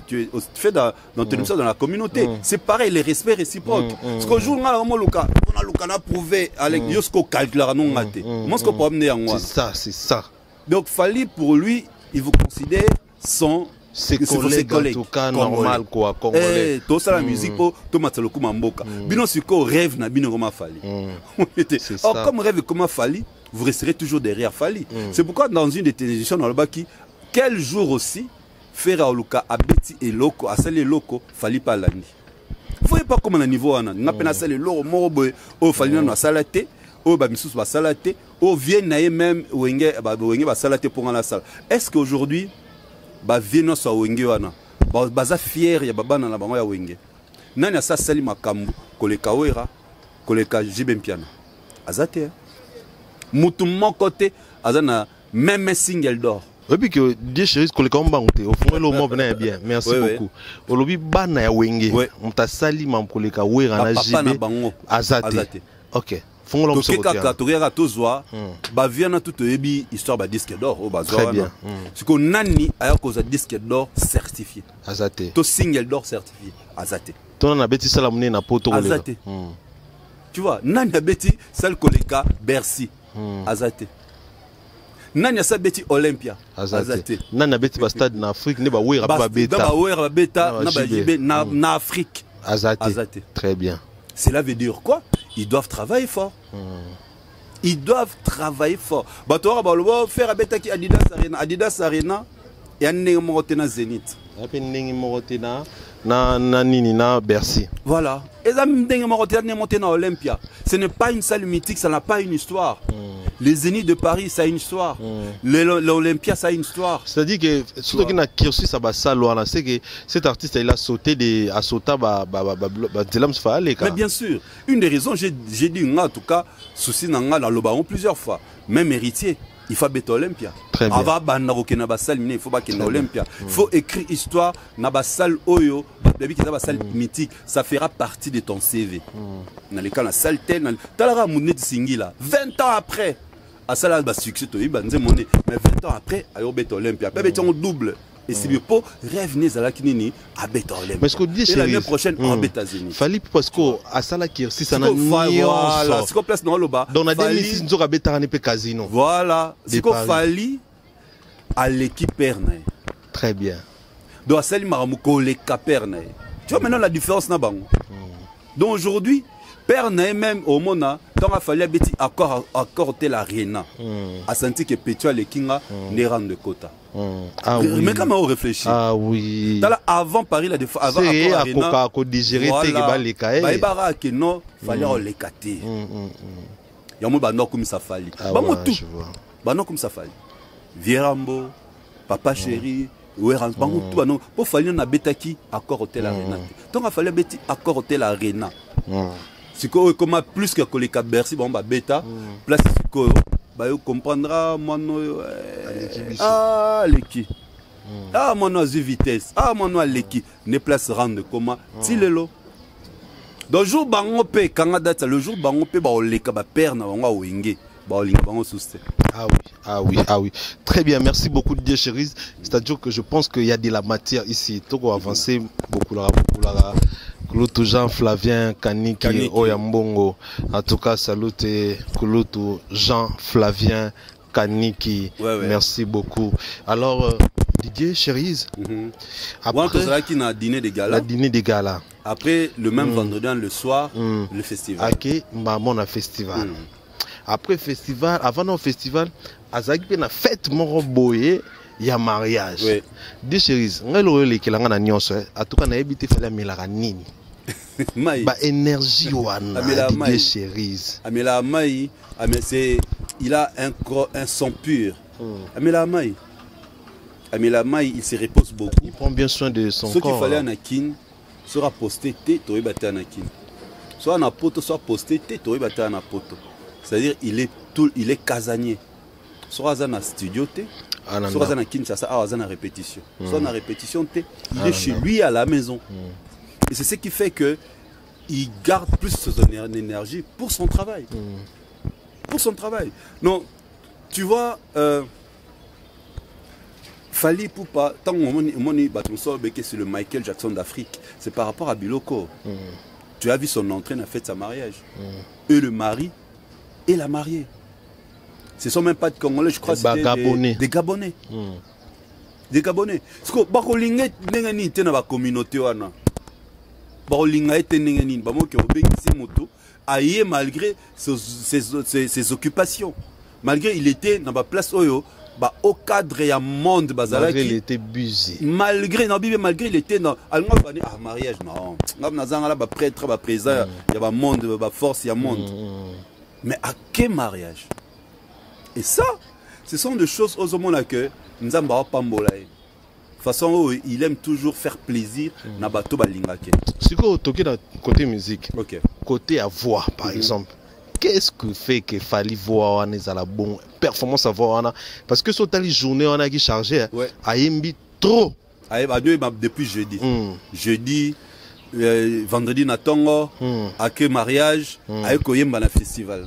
fais dans ton émission, dans la communauté. C'est pareil, les respects réciproques. Parce qu'au jour, on a prouvé avec Yosko calculera non maté. Moi, ce qu'on peut amener en moi. C'est ça, c'est ça. Donc, Fali, pour lui, il vous considère son. Ses collègues en tout cas normal quoi congolais. Tout ça la musique pour tout matalo kuma mboka. Bino siko rêve na bino comme Fali. Or comme rêve comme Fali, vous resterez toujours derrière Fali. C'est pourquoi dans une de tes émissions dans le baki, quel jour aussi faire Oluka abeti et loko à celle loko Fali pas l'année. Vous voyez pas comment le niveau ana. N'a pas celle loko morobo au Fali na salate. Oh bah misus ba salate. Oh vient naé même wenge ba salate pour la salle. Est-ce qu'aujourd'hui ba vieno so wenge wana baza fier ya babana na bango ya wenge nani asa sali makambu koleka wera koleka jibempiana azate Moutoumon côté, azana même single d'or. Et puis que Dieu chérie, que le combat au fond le mot bien. Merci beaucoup. Olobi bana ya wenge. On t'a sali mam koleka wera na jibe. Azate. OK. Font l'homme so kaka to yaka tozwa ba viana tout ebi histoire ba disque d'or au bazwa. Très bien. C'est que nani aya koza disque d'or certifié. Azate. To single d'or certifié. Azate. Ton na beti sala mune na poto koleka. Azate. Tu vois, nani beti sal koleka Bercy. Azate. Nani sa beti Olympia. Azate. Nani beti ba stade na Afrique ne ba wera ba beta. Ba wera beta na ba jibe na Afrique. Azate. Très bien. Cela veut dire quoi? Ils doivent travailler fort. Ils doivent travailler fort. Batora ba faire a beta ki Adidas Arena et an morotena Zénith. Après nengi morotena na nini na Bercy. Voilà. Et ça nengi morotena monter na Olympia. Ce n'est pas une salle mythique, ça n'a pas une histoire. Les Zénith de Paris, ça a une histoire. L'Olympia, ça a une histoire. C'est-à-dire que surtout qu'il a cursus à Bassalo, on sait que cet artiste il a sauté à sauter Mais bien sûr, une des raisons j'ai dit en tout cas souci dans le baron plusieurs fois, même héritier. Il faut bêter Olympia. Très bien. Il faut Olympia. Il faut écrire histoire dans la salle Oyo, dans la salle mythique. Ça fera partie de ton CV. Dans le cas de la salle telle, Talara Mounet Singila, 20 ans après, à ça là, succès, mais 20 ans après, à bêter Olympia. Peut-être on double. Et si pour revenir à la Kinini, à bêter Olympia. Mais ce qu'on dit, c'est l'année prochaine, on bêter Zénith. Fallait parce que à ça là qui si ça n'a voilà, c'est qu'on place dans le bas. Dans la 2006, nous aurons bêter un peu casino. Voilà, c'est qu'on fallait à l'équipe Pernaï. Très bien. Donc, à celle Maramouko, les Capernaï. Tu vois maintenant la différence là-bas. Donc aujourd'hui, Pernaï même au Mona, tant qu'il fallait accorder l'arena. A senti que Pétua les Kinga n'est rang de quota. Ah oui. Mais comment on réfléchit? Ah oui. Avant Paris, la défense. Avant Arena. C'est digérer les cahiers. Baïbara que non, fallait on les cater. Il y a un mot comme ça fallait. Tout. Bano comme ça fallait. Vierambo, Papa Chéri. Pour falloir na betaki accord hôtel arena. Donc il fallait beti accord hôtel arena. C'est comme plus que les cap Bercy bon bah bêta place que bah comprendra moi l'équipe. Ah moi no vitesse. Ah moi no l'équipe ne place rendre comment tilelo. Donc jour bango pe kanga date le jour bango pe ba le ka ba père na bango wenge. Ah oui. Très bien, merci beaucoup Dieu chérie. C'est-à-dire que je pense qu'il y a de la matière ici. Donc on va avancer beaucoup là. Kulutu Jean Flavien Kaniki Oyambongo. En tout cas, salut Kulutu Jean Flavien Kaniki. Merci beaucoup. Alors Didier Chérise. Après qui a dîner de gala. La dîner de gala. Après le même vendredi le soir, le festival. OK, maman festival. Après festival, avant le festival, azaki na fête moro boye ya mariage. Oui. Dieu chérie, ngalo le kelanga na nyonso, atuka na ebité fela melaka nini. Ba énergie wana Dieu chérie. Amela mai, c'est il a un sang pur. Amela mai. Amela mai, il se repose beaucoup. Il prend bien soin de son corps. Ce qu'il fallait anakin sera posté té to ebata anakin. Soit na poto soit posté té to ebata na poto. C'est-à-dire il est casanier. Soit dans un studio, soit dans un Kinshasa, soit dans une répétition. Soit dans la répétition, il est chez lui à la maison. Et c'est ce qui fait que il garde plus son énergie pour son travail. Pour son travail. Non, tu vois, Fali Poupa, tant que c'est le Michael Jackson d'Afrique, c'est par rapport à Biloko. Tu as vu son entrée, a fait sa mariage. Et le mari et la mariée. Ce ne sont même pas de Congolais, je crois que c'est des Gabonais. Des Gabonais. Parce que Bakolinga est dans la communauté. Bakolinga est dans la malgré ses occupations. Malgré il était dans la place Oyo, au cadre et à monde malgré il était busy. Malgré il était dans mariage non. Prêtre présent, il y a monde, force, il y a monde. Mais à quel mariage? Et ça, ce sont des choses aux hommes que nous avons pas de façon, il aime toujours faire plaisir na bato balingake. Si vous toquez dans côté musique, côté à voix par exemple, qu'est-ce que fait que Fally voit la bonne performance à voir? Parce que sur telle journée, on a qui chargé, a yembi trop. Depuis jeudi. Jeudi, vendredi, Natongo, avec mariage, avec Oyemba na festival.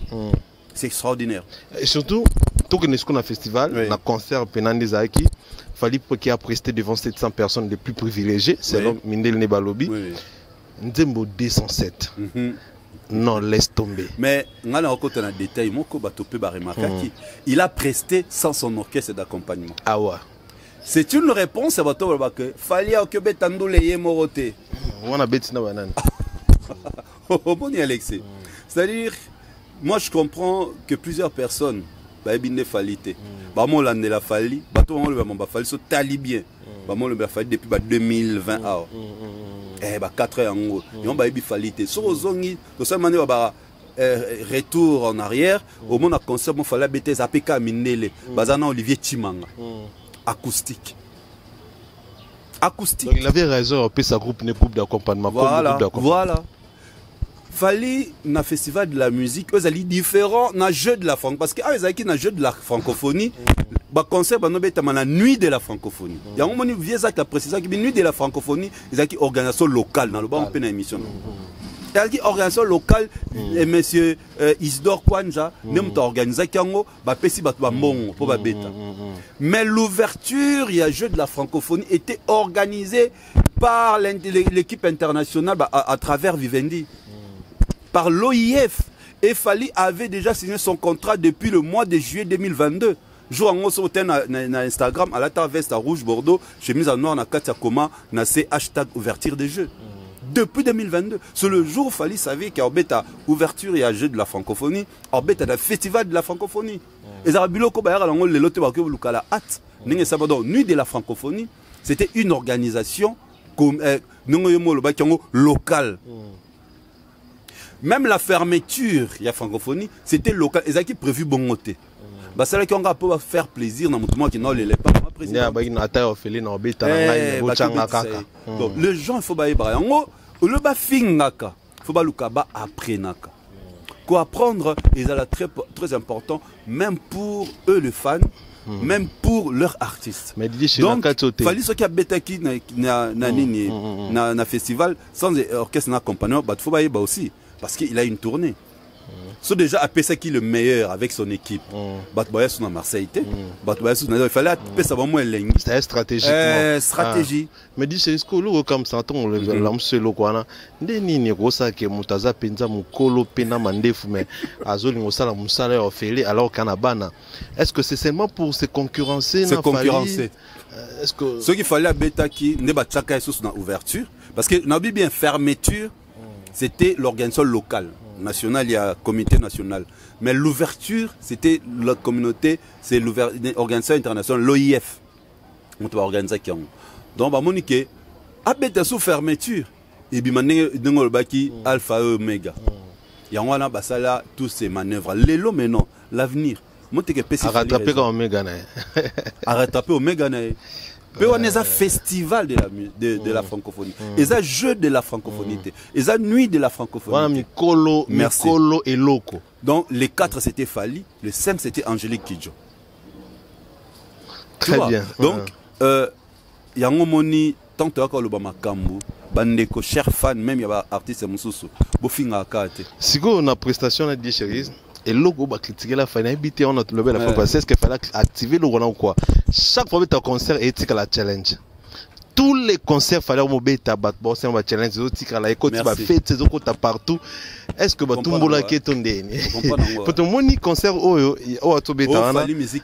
C'est extraordinaire. Et surtout, tout que nous sommes un festival, un concert Penande Zaki, Fally qui a presté devant 700 personnes les plus privilégiées, selon Mindel Nebalobi. Ndembo 207. Non, laisse tomber. Mais on a encore un détail, il a presté sans son orchestre d'accompagnement. Ah ouais. C'est une réponse à votre que Fally que Betando les moroté. On a bêtise na banane. Bon Alexis. C'est-à-dire, moi je comprends que plusieurs personnes bine falité. Bah moi l'année la Fally, bah tout le monde va Fally so talibien. Bah moi le Fally depuis 2020 eh bah 4 ans en gros. Et on va falité. Sur ozongi, de cette manière bah retour en arrière, au monde a concert mon Fally BTS APK Mindele. Bazana Olivier Chimanga. Acoustique. Donc il avait raison, sa groupe d'accompagnement. Voilà. Fally na festival de la musique, eux allaient différents na jeu de la francophonie parce que eux allaient na jeu de la francophonie, ba concert ba nobeta na nuit de la francophonie. Il y a un moment vieux ça qui a précisé que nuit de la francophonie, ils allaient organisation locale dans le bon peine émission. Il y a une organisation locale et monsieur Isidore Kwanja même organisé kango ba pesi ba mbongo pour ba beta. Mais l'ouverture, il y a jeu de la francophonie était organisée par l'équipe internationale à travers Vivendi. Par l'OIF. Et Fally avait déjà signé son contrat depuis le mois de juillet 2022. Jour en sur Instagram, à la veste à rouge Bordeaux, chemise en noir, na Katia Koma, na c'est hashtag ouverture des jeux. Depuis 2022. C'est le jour où Fally savait qu'il y a ouverture et jeu de la francophonie, il y a un festival de la francophonie. Et Zarabilo Kobayar, le lote Bakula hâte. Nuit de la francophonie, c'était une organisation locale. Même la fermeture, il y a francophonie, c'était local. Ils avaient prévu bon côté. Bah c'est là qu'on va faire plaisir dans mon monde qui n'a les pas président. Donc les gens il faut ba ibra. Ngo le ba fingaka, faut ba lukaba après naka. Quoi apprendre est très important même pour eux les fans. Même pour leurs artistes. Mais donc, Fally ce qui a betaki na festival sans orchestre d'accompagnement, bah faut ba iba aussi. Parce qu'il a une tournée. C'est déjà à ça qui est le meilleur avec son équipe. Batboya sur Marseille. Il fallait appeler ça vraiment l'engue. C'est stratégiquement. Stratégie. Mais dis c'est ce que comme ça on le l'amselo quoi. Ndeni ni rosa ke mutaza penza mukolo pena mandefu mais azoli ngosala musala ofeli alors kanabana. Est-ce que c'est seulement pour se concurrencer na concurrencer. Est-ce que ce qu'il fallait à Betaki ne batchaka sous na ouverture parce que n'a bien fermeture. C'était l'organisation locale. Nationale, il y a un comité national. Mais l'ouverture, c'était la communauté, c'est l'organisation internationale, l'OIF. On va organiser qui donc, bah, Monique, abete sous fermeture. Et puis, maintenant, Alpha et Omega. Il y a là, tous ces manœuvres. L'élo, mais non, l'avenir. À rattraper comme Omega. À rattraper Omega. Puis on est un festival de la francophonie. Et un jeu de la francophonie. Et un nuit de la francophonie. Mikolo et Loco. Donc les 4 c'était Fally, les 5 c'était Angélique Kidjo. Très bien. Donc, il y a un moment, tant que le Bama Kambu, Bandeko, cher fan, même il y a des artistes Moussoussou, Bofinga Akate. Si on a prestation à 10 chéris, et le logo va critiquer la fin, on a levé la fois passée, est-ce qu'il fallait activer le ou quoi? Chaque fois que tu as un concert, éthique à la challenge. Tous les concerts, il fallait au bêta, bon, c'est un challenge, éthique à la écoute, tu vas faire tes autres partout. Est-ce que tu as un qui est ton dernier? Pour ton moni concert, oh, tu bêta, on a musique,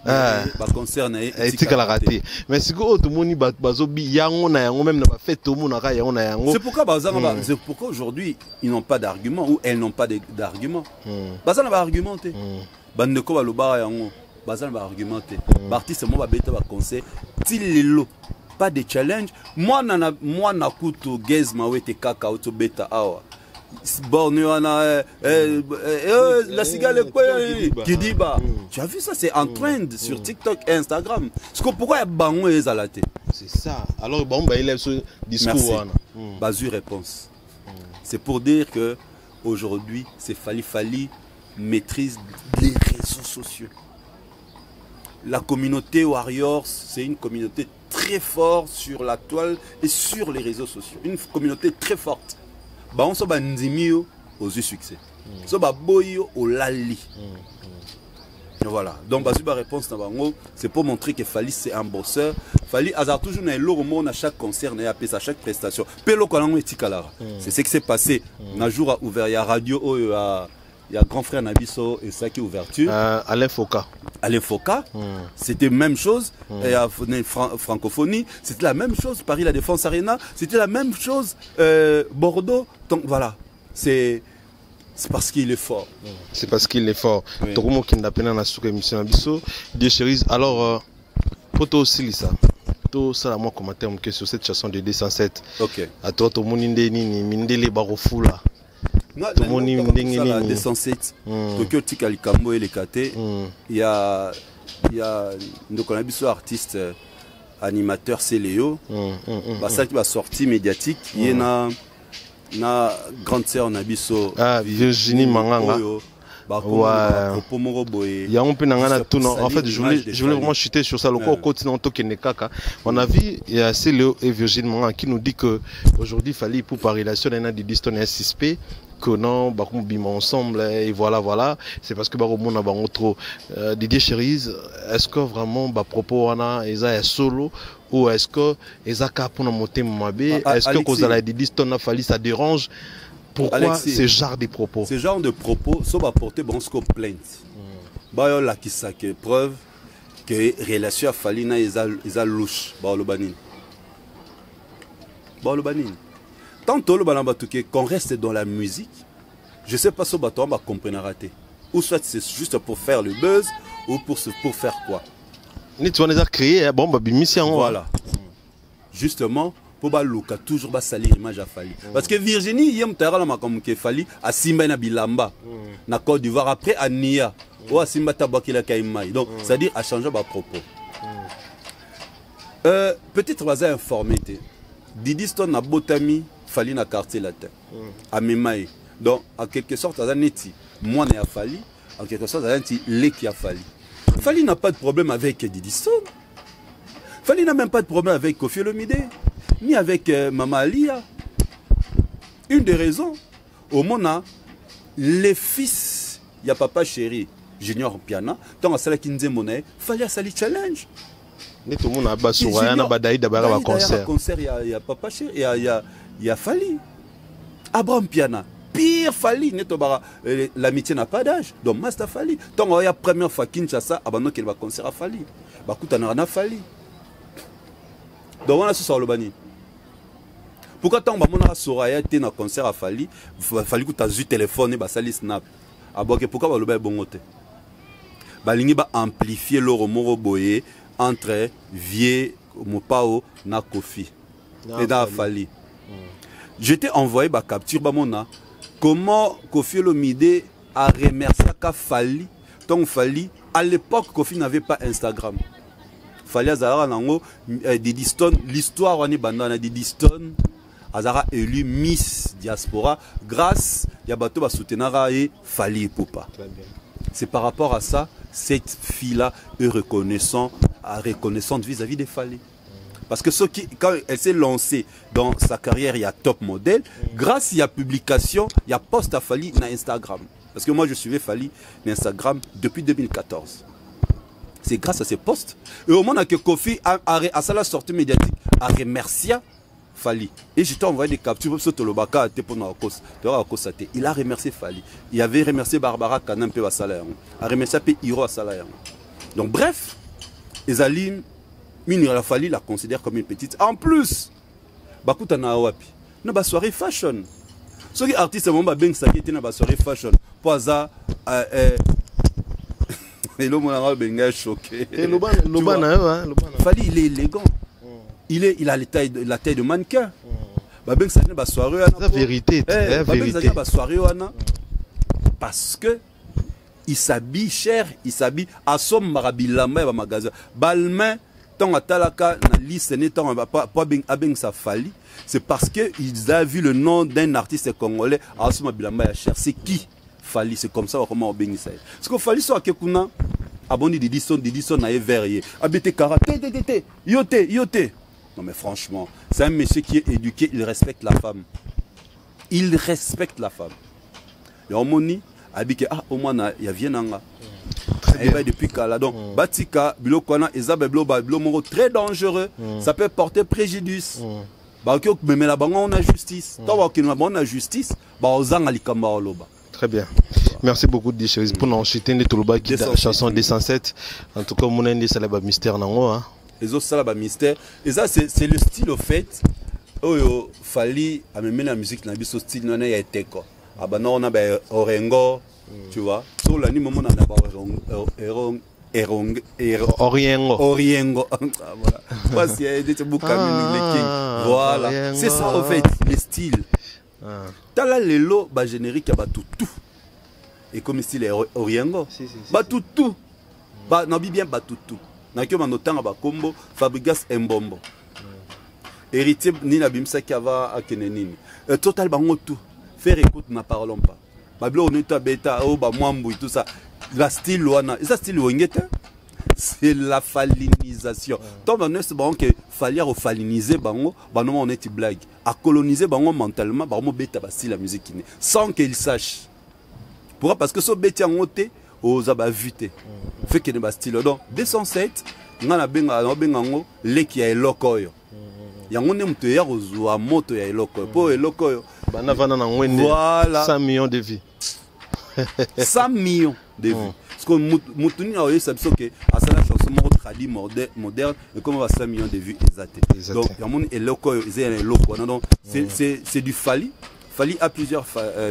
concert, éthique à la raté. Mais si tu as un moni, bazobi, yangon, yangon, même n'a fait tout le monde, yangon, yangon. C'est pourquoi aujourd'hui, ils n'ont pas d'argument ou elles n'ont pas d'argument. Bazan va argumenter. Bandeko va le bar yangon. Bazan va argumenter. L'artiste, moi, va bêta, va concert. Tililo. Pas de challenge. Moi, na kuto gez mawete kaka auto beta awa. Borne wana la cigale quoi Kidiba. Tu as vu ça, c'est en trend sur TikTok et Instagram. Pourquoi il y a bango et zalate? C'est ça. Alors bon bah il est ce discours. Basu réponse. C'est pour dire que aujourd'hui c'est Fally maîtrise les réseaux sociaux. La communauté Warriors, c'est une communauté très forte sur la toile et sur les réseaux sociaux. Une communauté très forte. Bah, on se bat Nzimio aux yeux succès. On se bat Boyo au Lali. Voilà. Donc, ma réponse, c'est pour montrer que Fali, c'est un bosseur. Fali, Azar toujours n'a l'euro monde à chaque concert, à chaque prestation. C'est ce qui s'est passé. Un jour à ouvert, il y a radio, il y a grand frère Nabiso et ça qui est ouverture. Alain Foka. Alain Foka, c'était la même chose. Et à francophonie, c'était la même chose. Paris, la Défense Arena, c'était la même chose. Bordeaux. Donc voilà, c'est parce qu'il est fort. C'est parce qu'il est fort. Tout le monde qui n'a pas de émission Nabiso, Dieu chérise. Alors, pour toi aussi, ça. Tout ça, moi, commentaire sur cette chanson de 207. Ok. À toi, tout le monde, Mindele Barofula. Tout le monde 207. Tokyo Tika Likambo et les KT. Il y a donc on a vu artiste animateur c'est Léo. Ça qui va sortir médiatique. Il y a une grande sœur Nabiso. Virginie Manganga. Il y a un peu en fait, je voulais vraiment chuter sur ça. Le corps continent on a vu, il y a Léo et Virginie Manganga qui nous dit que aujourd'hui il fallait pour par relation il y a des distances S6P que non, bah on bim ensemble et voilà. C'est parce que bah on a trop Didier Cherise. Est-ce que vraiment bah propos on a est solo ou est-ce que ils a cap pour monter mabé? Est-ce que cause la des distances fallu ça dérange? Pourquoi Alexis, ce genre de propos? Ce genre de propos sont apportés bon scope plainte. Bah là qui ça que preuve que relation à Falina ils a louche bah le banin. Tantôt le banan batuke qu'on reste dans la musique. Je sais pas si on va comprendre rater. Ou soit c'est juste pour faire le buzz ou pour faire quoi. Ni tu as créé bon bah mission. Voilà. Justement pour baluka toujours ba salir image à Fali parce que Virginie yem tara la comme que Fali a Simba na Bilamba na Côte d'Ivoire après à Nia ou à Simba tabakila kaimai donc c'est à dire à changer ba propos peut-être va informer Didi Stone na Botami Fali na quartier latin à Memaï donc en quelque sorte à neti moi na Fali en quelque sorte à neti les qui a Fali n'a pas de problème avec Didi Stone. Fali n'a même pas de problème avec Kofi Olomide ni avec Mama Alia. Une des raisons, au Mona, les fils, il y a Papa Chéri, Junior Piana, tant à Sala Kinze Monet, fallait Sali Challenge. Tout le monde a bassé, il y a un concert. Il y a Papa Chéri, il y a Fali. Abraham Piana, pire Fali, l'amitié n'a pas d'âge, donc Master Fali. Tant il y a première fois Kinshasa, abandonne qu'il va concert à Fali. Bakuta n'a Fali. Donc on a ce sur le bani. Pourquoi tant que mon Soraya était dans concert à Fali, Fali que tu as eu téléphone et Basali Snap. Pourquoi le bongote? Balingi va amplifier le remoro boye entre Vie, Mopao, na Kofi et dans Fali. Je t'ai envoyé ma capture bamona. Comment Kofi Olomide a remercié Fali, tant Fali à l'époque Kofi n'avait pas Instagram. Fali Azara nango Didi Stone, l'histoire on est bandana Didi Stone. Azara élu Miss Diaspora grâce à Bato Basutenara et Fali Poupa. C'est par rapport à ça, cette fille-là est reconnaissante vis-à-vis des Fali. Parce que quand elle s'est lancée dans sa carrière, il y a top modèle, grâce à la publication, il y a post à Fali sur Instagram. Parce que moi je suivais Fali sur Instagram depuis 2014. C'est grâce à ces posts. Et au moment que Kofi a sa sortie médiatique, a remercié Fali. Et je t'ai envoyé des captures sur Tolobaka, il a remercié Fali. Il avait remercié Barbara Kanam pe salaire. A remercié Hiro salaire. Donc bref, Ezalim Minira Fali la considère comme une petite. En plus, Bakuta na wapi. Na ba soirée fashion. Ceux qui artistes mon ba beng saki était na ba soirée fashion. Poza et l'homme a benga choqué. Fali il est élégant. Il a la taille de mannequin. C'est la vérité. Parce que il s'habille cher, il s'habille à son marabilama et magasin. Balmain, tant à Talaka, na liste n'étant pas ben sa Fali, c'est parce que il a vu le nom d'un artiste congolais à son marabilama cher. C'est qui? Fali, c'est comme ça comment on bénit ça. Parce que Fali soit Kekuna, abonné Didison na verrier. Abité Kara, yote. Non mais franchement, c'est un monsieur qui est éduqué, il respecte la femme. Il respecte la femme. Et on m'a dit, au moins, il y a Vienanga. Depuis Kala. Donc, Batika, Bilokwana, Ezab, Bilo, très dangereux. Ça peut porter préjudice. Mais là-bas, on a justice. On a justice. Très bien. Merci beaucoup, Dichéris, pour nous enchaîner les Toulouba qui la chanson 207. En tout cas, mon ennemi, c'est le mystère. Les autres, c'est le mystère. Et ça, c'est le style, au fait. Il fallait amener la musique dans ce style. Il y a été quoi. On a Orengo, tu vois. Sur la nuit, on a Oriengo. Voilà. C'est ça, en fait, le style. T'as là les lots génériques, il y a tout. Et comme le style est Oriengo, tout. Non, bien tout. N'a que mon combo Fabrigas Mbombo. Héritier Nina Bimsa Kava à Kenenini. Total bango tout. Faire écoute, n'a parlons pas. Bablo Neta Beta, Mwambu, tout ça. La style Luana. Et ça, style Wengeta, c'est la falinisation. Tant qu'on est bon que fallait faliniser bango, on est blague. À coloniser bango mentalement, beta basi la musique sans qu'il sache. Pourquoi? Parce que ce bêta en ôté aux abavutés. Fait qu'il n'est pas style. Donc, 207, on a bengango, les qui a lokoyo. Yango ne mte ya kozwa moto ya eloko po eloko bana vana na ngwende voilà 100 millions de vies 100 millions de vies parce que mutuni a yesa biso que asala chanson mo tradi moderne et comme va 100 millions de vues exact. Donc yango eloko ezé eloko donc c'est du Fali a plusieurs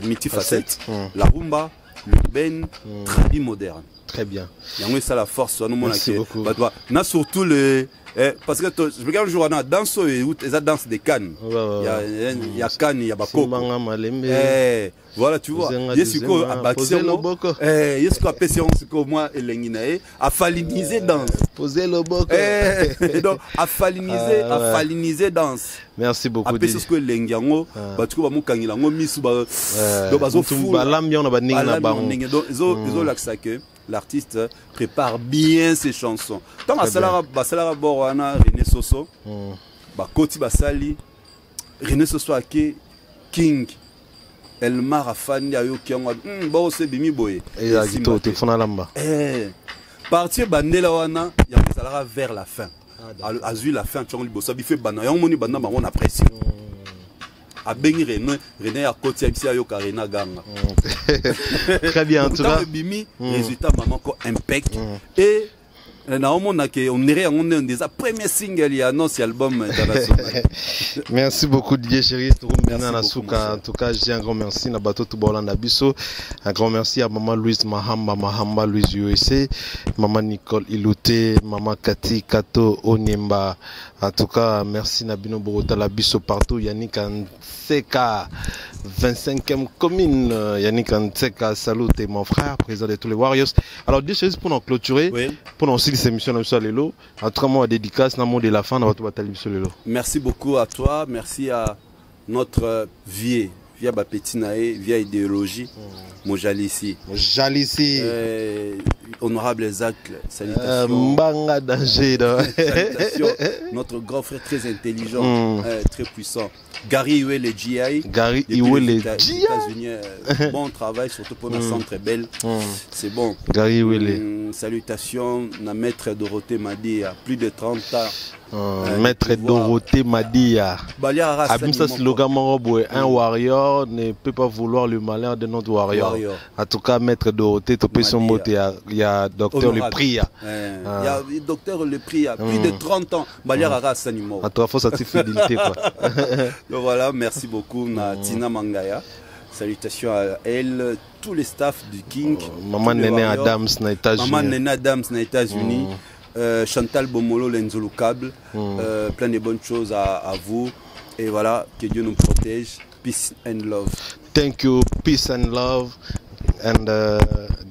multifacettes la rumba l'urbaine tradi moderne. Très bien. Yango ça la force nous mona que na surtout le parce que je regarde le jour dans danse et ça danse des cannes. Il y a cannes, il y a bako. Voilà, tu vois. Yesuko a bâti Yesuko a pété on moi et l'enginae a faliniser danse. Poser le boko. Donc a faliniser danse. Merci beaucoup. A pété ce que l'engiango batuko ba mukangila ngo misu ba do bazo fou. Ba lambion na ba ninga na ba. Donc ils l'accès que l'artiste prépare bien ses chansons. Tant à Salara Borwana, René Soso, Koti Basali, René Soso Ake, King, Elmar Afani, Ayo Kiangwa, Bose Bimi Boye. Et Agito, Tefona Lamba. Partir Bandela Wana, il y a Salara vers la fin. Azul la fin, tu as dit, il fait Bana, Yamoni Bana, on apprécie. A Bengi René a côté Ayo Karina Ganga. Très bien, en tout cas. Résultat, maman, impact. Et on irait en des premiers singles et annonce l'album international. Merci beaucoup, Didier Chéri. En tout cas, je dis un grand merci à Bato Toubolan Nabiso. Un grand merci à maman Louise Mahamba, Louise USA, maman Nicole Ilouté, maman Cathy Kato Onyemba. En tout cas, merci Nabino Borota Labiso partout. Yannick Anseka, 25e commune. Yannick Anseka, salut, et mon frère, président de tous les Warriors. Alors, Didier Chéri, pour nous clôturer, pour nous aussi émission de Lelo, en tout cas, moi, dédicace, dans le mot de la fin, dans votre bataille sur Lelo. Merci beaucoup à toi, merci à notre vieille Bapetinae, vieille idéologie, Mojalissi. Honorable Zach, salutations. Mbanga danger. Salutations, notre grand frère très intelligent, très puissant. Gary Iwele GI. Gary Iwele GI. États-Unis, bon travail, surtout pour notre centre belle. C'est bon. Gary Iwele. Salutations, na maître Dorothée Madi, à plus de 30 ans. Maître Dorothée Madia. Abimsa slogan un warrior ne peut pas vouloir le malheur de notre warrior. En tout cas, Maître Dorothée, il y a docteur Le Prix. Il y a docteur Le Prix, plus de 30 ans. À toi, il faut cette fidélité. Donc voilà, merci beaucoup à Tina Mangaya. Salutations à elle, tous les staffs du King. Maman Néné Adams, aux États-Unis. Chantal Bomolo, l'Enzolo Câble, plein de bonnes choses à vous. Et voilà, que Dieu nous protège. Peace and love. Thank you, peace and love. And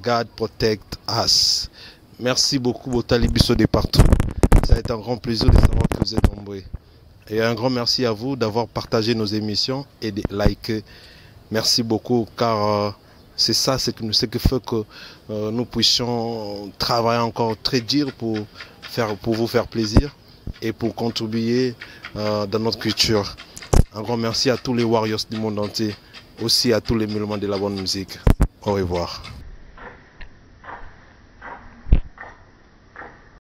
God protect us. Merci beaucoup, Botali Bisso de partout. Ça a été un grand plaisir de savoir que vous êtes nombreux. Et un grand merci à vous d'avoir partagé nos émissions et de liker. Merci beaucoup, car c'est ça, c'est ce qui fait que nous puissions travailler encore très dur pour vous faire plaisir et pour contribuer dans notre culture. Un grand merci à tous les Warriors du monde entier, aussi à tous les mélomanes de la bonne musique. Au revoir.